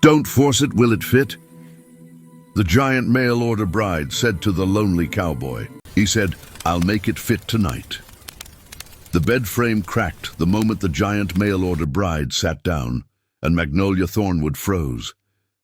Don't force it, will it fit? The giant mail-order bride said to the lonely cowboy. He said, I'll make it fit tonight. The bed frame cracked the moment the giant mail-order bride sat down, and Magnolia Thornwood froze.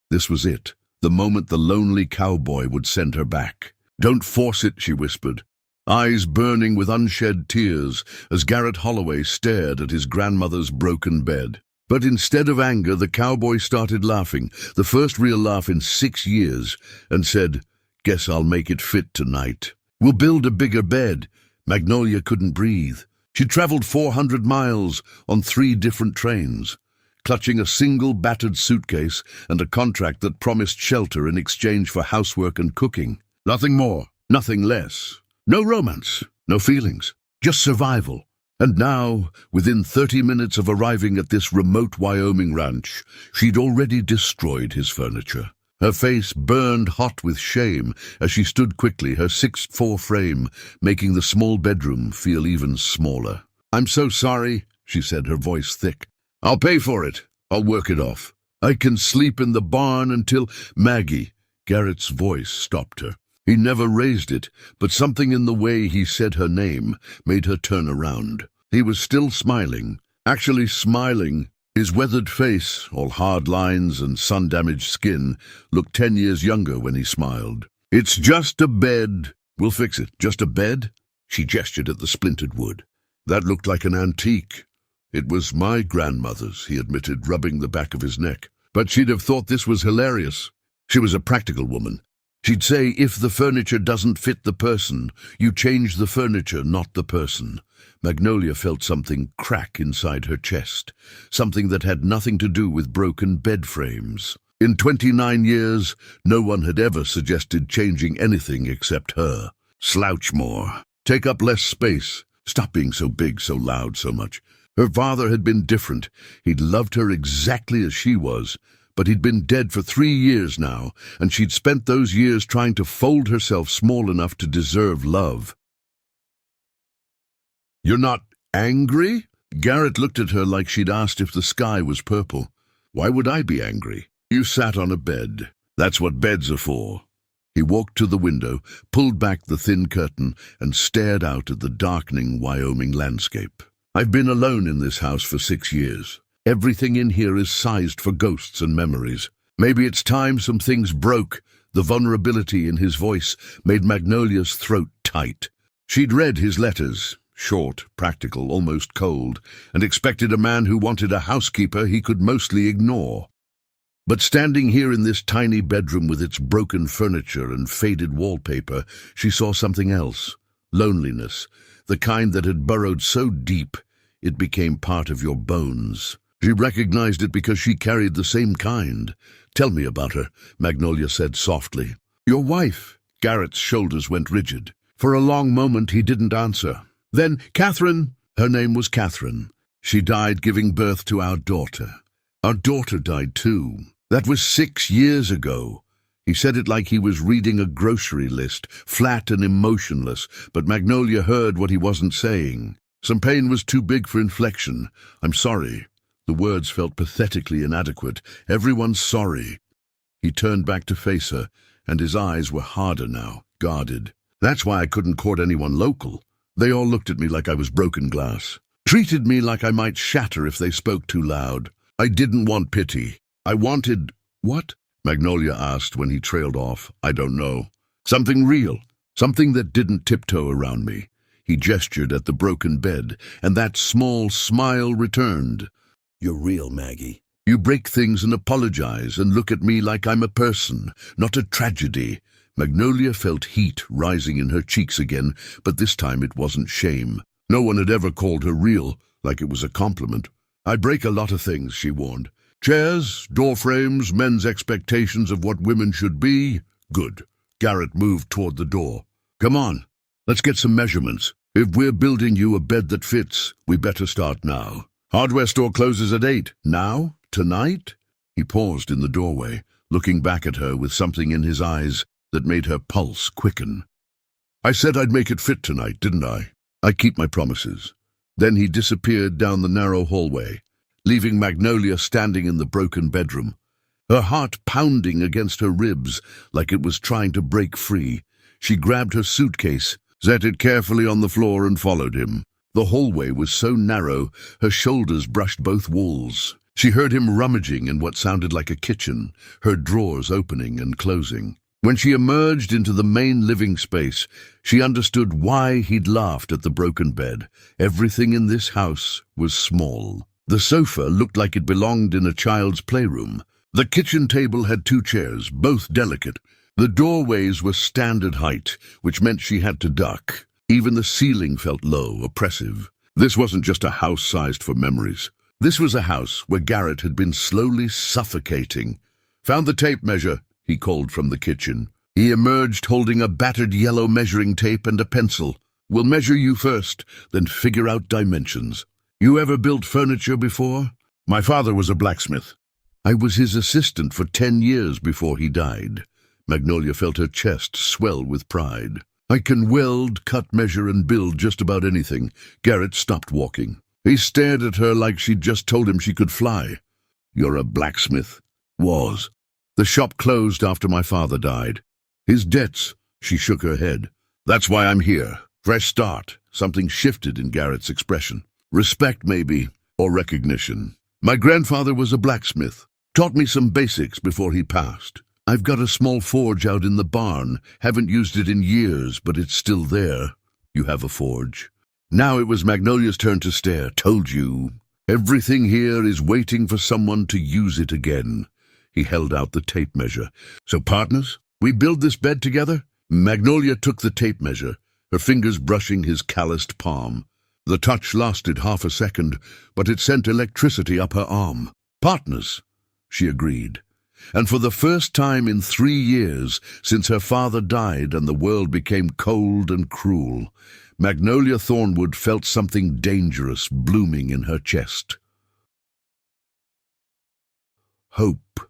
This was it, the moment the lonely cowboy would send her back. Don't force it, she whispered, eyes burning with unshed tears as Garrett Holloway stared at his grandmother's broken bed. But instead of anger, the cowboy started laughing, the first real laugh in 6 years, and said, Guess I'll make it fit tonight. We'll build a bigger bed. Magnolia couldn't breathe. She traveled 400 miles on 3 different trains, clutching a single battered suitcase and a contract that promised shelter in exchange for housework and cooking. Nothing more, nothing less. No romance, no feelings, just survival. And now, within 30 minutes of arriving at this remote Wyoming ranch, she'd already destroyed his furniture. Her face burned hot with shame as she stood quickly, her 6'4" frame making the small bedroom feel even smaller. I'm so sorry, she said, her voice thick. I'll pay for it. I'll work it off. I can sleep in the barn until... Maggie. Garrett's voice stopped her. He never raised it, but something in the way he said her name made her turn around. He was still smiling, actually smiling. His weathered face, all hard lines and sun-damaged skin, looked 10 years younger when he smiled. It's just a bed. We'll fix it. Just a bed? She gestured at the splintered wood. That looked like an antique. It was my grandmother's, he admitted, rubbing the back of his neck. But she'd have thought this was hilarious. She was a practical woman. She'd say, if the furniture doesn't fit the person, you change the furniture, not the person. Magnolia felt something crack inside her chest, something that had nothing to do with broken bed frames. In 29 years, no one had ever suggested changing anything except her. Slouch more. Take up less space. Stop being so big, so loud, so much. Her father had been different. He'd loved her exactly as she was. But he'd been dead for 3 years now, and she'd spent those years trying to fold herself small enough to deserve love. You're not angry? Garrett looked at her like she'd asked if the sky was purple. Why would I be angry? You sat on a bed. That's what beds are for. He walked to the window, pulled back the thin curtain, and stared out at the darkening Wyoming landscape. I've been alone in this house for 6 years. Everything in here is sized for ghosts and memories. Maybe it's time some things broke. The vulnerability in his voice made Magnolia's throat tight. She'd read his letters, short, practical, almost cold, and expected a man who wanted a housekeeper he could mostly ignore. But standing here in this tiny bedroom with its broken furniture and faded wallpaper, she saw something else. Loneliness, the kind that had burrowed so deep it became part of your bones. She recognized it because she carried the same kind. Tell me about her, Magnolia said softly. Your wife. Garrett's shoulders went rigid. For a long moment he didn't answer. Then, Catherine. Her name was Catherine. She died giving birth to our daughter. Our daughter died too. That was 6 years ago. He said it like he was reading a grocery list, flat and emotionless, but Magnolia heard what he wasn't saying. Some pain was too big for inflection. I'm sorry. The words felt pathetically inadequate. Everyone's sorry. He turned back to face her, and his eyes were harder now, guarded. That's why I couldn't court anyone local. They all looked at me like I was broken glass. Treated me like I might shatter if they spoke too loud. I didn't want pity. I wanted... What? Magnolia asked when he trailed off. I don't know. Something real. Something that didn't tiptoe around me. He gestured at the broken bed, and that small smile returned. You're real, Maggie. You break things and apologize and look at me like I'm a person, not a tragedy. Magnolia felt heat rising in her cheeks again, but this time it wasn't shame. No one had ever called her real, like it was a compliment. I break a lot of things, she warned. Chairs, door frames, men's expectations of what women should be. Good. Garrett moved toward the door. Come on, let's get some measurements. If we're building you a bed that fits, we better start now. Hardware store closes at 8. Now? Tonight? He paused in the doorway, looking back at her with something in his eyes that made her pulse quicken. I said I'd make it fit tonight, didn't I? I keep my promises. Then he disappeared down the narrow hallway, leaving Magnolia standing in the broken bedroom. her heart pounding against her ribs like it was trying to break free. She grabbed her suitcase, set it carefully on the floor, and followed him. The hallway was so narrow, her shoulders brushed both walls. She heard him rummaging in what sounded like a kitchen, her drawers opening and closing. When she emerged into the main living space, she understood why he'd laughed at the broken bed. Everything in this house was small. The sofa looked like it belonged in a child's playroom. The kitchen table had 2 chairs, both delicate. The doorways were standard height, which meant she had to duck. Even the ceiling felt low, oppressive. This wasn't just a house sized for memories. This was a house where Garrett had been slowly suffocating. "Found the tape measure," he called from the kitchen. He emerged holding a battered yellow measuring tape and a pencil. "We'll measure you first, then figure out dimensions. You ever built furniture before?" "My father was a blacksmith. I was his assistant for 10 years before he died." Magnolia felt her chest swell with pride. "I can weld, cut, measure, and build just about anything." Garrett stopped walking. He stared at her like she'd just told him she could fly. "You're a blacksmith?" "Was. The shop closed after my father died." "His debts?" She shook her head. "That's why I'm here. Fresh start." Something shifted in Garrett's expression. "Respect, maybe, or recognition. My grandfather was a blacksmith. Taught me some basics before he passed. I've got a small forge out in the barn. Haven't used it in years, but it's still there." "You have a forge?" Now it was Magnolia's turn to stare. "Told you. Everything here is waiting for someone to use it again." He held out the tape measure. "So partners, we build this bed together?" Magnolia took the tape measure, her fingers brushing his calloused palm. The touch lasted half a second, but it sent electricity up her arm. "Partners," she agreed. And for the first time in 3 years, since her father died and the world became cold and cruel, Magnolia Thornwood felt something dangerous blooming in her chest. Hope.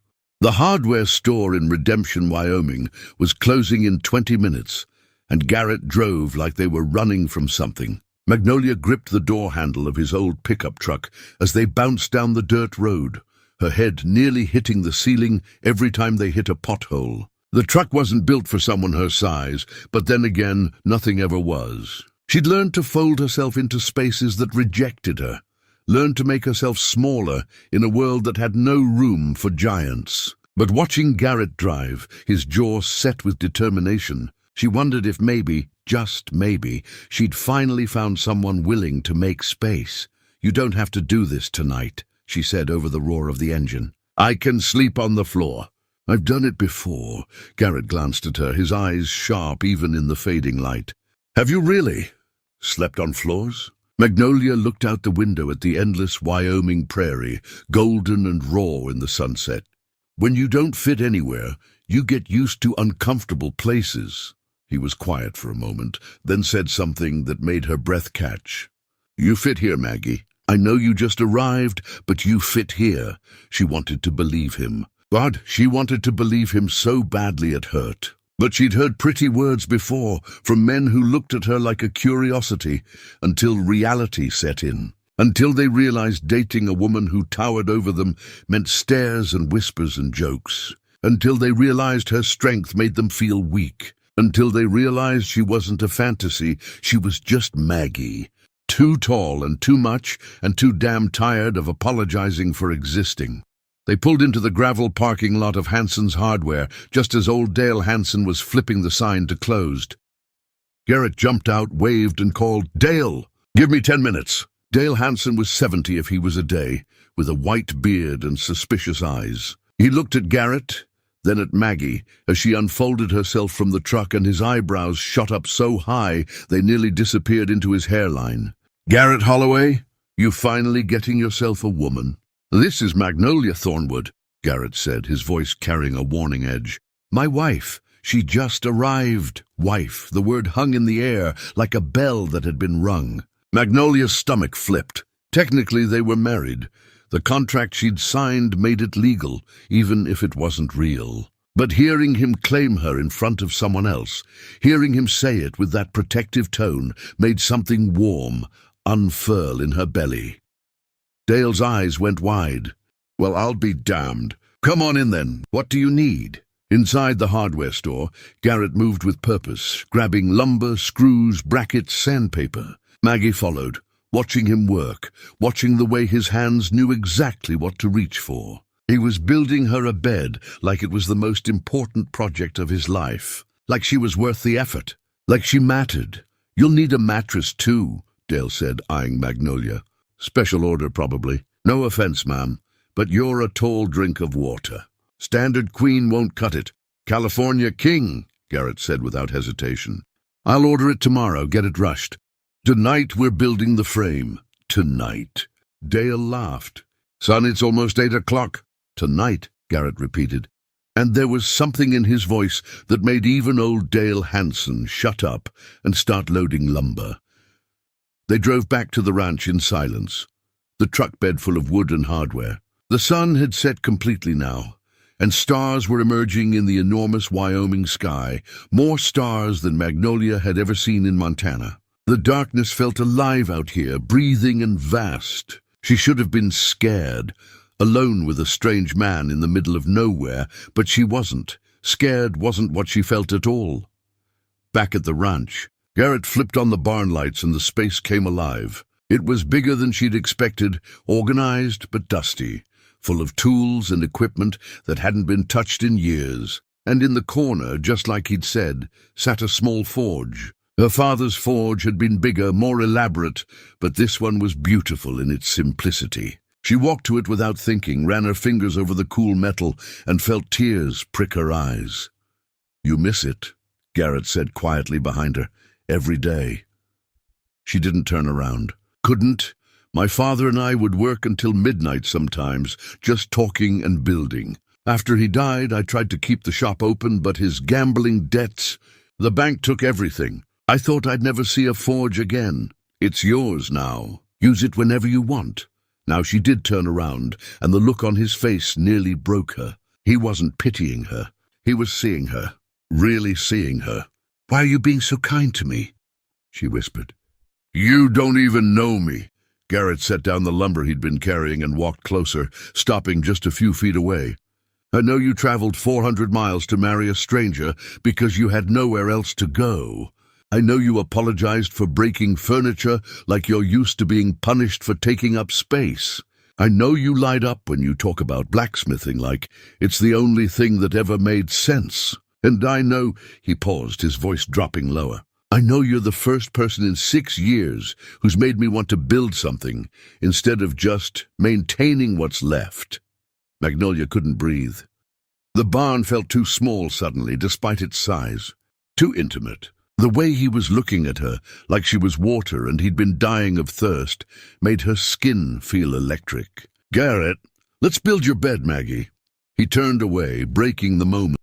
The hardware store in Redemption, Wyoming, was closing in 20 minutes, and Garrett drove like they were running from something. Magnolia gripped the door handle of his old pickup truck as they bounced down the dirt road, her head nearly hitting the ceiling every time they hit a pothole. The truck wasn't built for someone her size, but then again, nothing ever was. She'd learned to fold herself into spaces that rejected her, learned to make herself smaller in a world that had no room for giants. But watching Garrett drive, his jaw set with determination, she wondered if maybe, just maybe, she'd finally found someone willing to make space. "You don't have to do this tonight," she said over the roar of the engine. "I can sleep on the floor." "I've done it before." Garrett glanced at her, his eyes sharp even in the fading light. "Have you really? Slept on floors?" Magnolia looked out the window at the endless Wyoming prairie, golden and raw in the sunset. "When you don't fit anywhere, you get used to uncomfortable places." He was quiet for a moment, then said something that made her breath catch. "You fit here, Maggie. I know you just arrived, but you fit here." She wanted to believe him. God, she wanted to believe him so badly it hurt. But she'd heard pretty words before, from men who looked at her like a curiosity, until reality set in. Until they realized dating a woman who towered over them meant stares and whispers and jokes. Until they realized her strength made them feel weak. Until they realized she wasn't a fantasy, she was just Maggie. Too tall and too much, and too damn tired of apologizing for existing. They pulled into the gravel parking lot of Hanson's Hardware, just as old Dale Hanson was flipping the sign to closed. Garrett jumped out, waved, and called, "Dale, give me 10 minutes." Dale Hanson was 70 if he was a day, with a white beard and suspicious eyes. He looked at Garrett, then at Maggie, as she unfolded herself from the truck, and his eyebrows shot up so high they nearly disappeared into his hairline. "Garrett Holloway, you finally getting yourself a woman." "This is Magnolia Thornwood," Garrett said, his voice carrying a warning edge. "My wife. She just arrived." Wife, the word hung in the air like a bell that had been rung. Magnolia's stomach flipped. Technically, they were married. The contract she'd signed made it legal, even if it wasn't real. But hearing him claim her in front of someone else, hearing him say it with that protective tone, made something warm unfurl in her belly. Dale's eyes went wide. "Well, I'll be damned. Come on in then. What do you need? Inside the hardware store, Garrett moved with purpose, grabbing lumber, screws, brackets, sandpaper. Maggie followed, watching him work, watching the way his hands knew exactly what to reach for. He was building her a bed like it was the most important project of his life, like she was worth the effort, like she mattered. You'll need a mattress too, Dale said, eyeing Magnolia. Special order, probably. No offense, ma'am, but you're a tall drink of water. Standard queen won't cut it. California king, Garrett said without hesitation. I'll order it tomorrow, get it rushed. Tonight we're building the frame. Tonight. Dale laughed. Son, it's almost 8 o'clock. Tonight, Garrett repeated. And there was something in his voice that made even old Dale Hanson shut up and start loading lumber. They drove back to the ranch in silence, the truck bed full of wood and hardware. The sun had set completely now, and stars were emerging in the enormous Wyoming sky, more stars than Magnolia had ever seen in Montana. The darkness felt alive out here, breathing and vast. She should have been scared, alone with a strange man in the middle of nowhere, but she wasn't. Scared wasn't what she felt at all. Back at the ranch, Garrett flipped on the barn lights and the space came alive. It was bigger than she'd expected, organized but dusty, full of tools and equipment that hadn't been touched in years. And in the corner, just like he'd said, sat a small forge. Her father's forge had been bigger, more elaborate, but this one was beautiful in its simplicity. She walked to it without thinking, ran her fingers over the cool metal, and felt tears prick her eyes. You miss it, Garrett said quietly behind her, every day. She didn't turn around. Couldn't. My father and I would work until midnight sometimes, just talking and building. After he died, I tried to keep the shop open, but his gambling debts, the bank took everything. I thought I'd never see a forge again. It's yours now. Use it whenever you want. Now she did turn around, and the look on his face nearly broke her. He wasn't pitying her. He was seeing her. Really seeing her. Why are you being so kind to me? She whispered. You don't even know me. Garrett set down the lumber he'd been carrying and walked closer, stopping just a few feet away. I know you traveled 400 miles to marry a stranger because you had nowhere else to go. I know you apologized for breaking furniture like you're used to being punished for taking up space. I know you light up when you talk about blacksmithing like it's the only thing that ever made sense. And I know, he paused, his voice dropping lower, I know you're the first person in 6 years who's made me want to build something instead of just maintaining what's left. Magnolia couldn't breathe. The barn felt too small suddenly, despite its size. Too intimate. The way he was looking at her, like she was water and he'd been dying of thirst, made her skin feel electric. Garrett, let's build your bed, Maggie. He turned away, breaking the moment.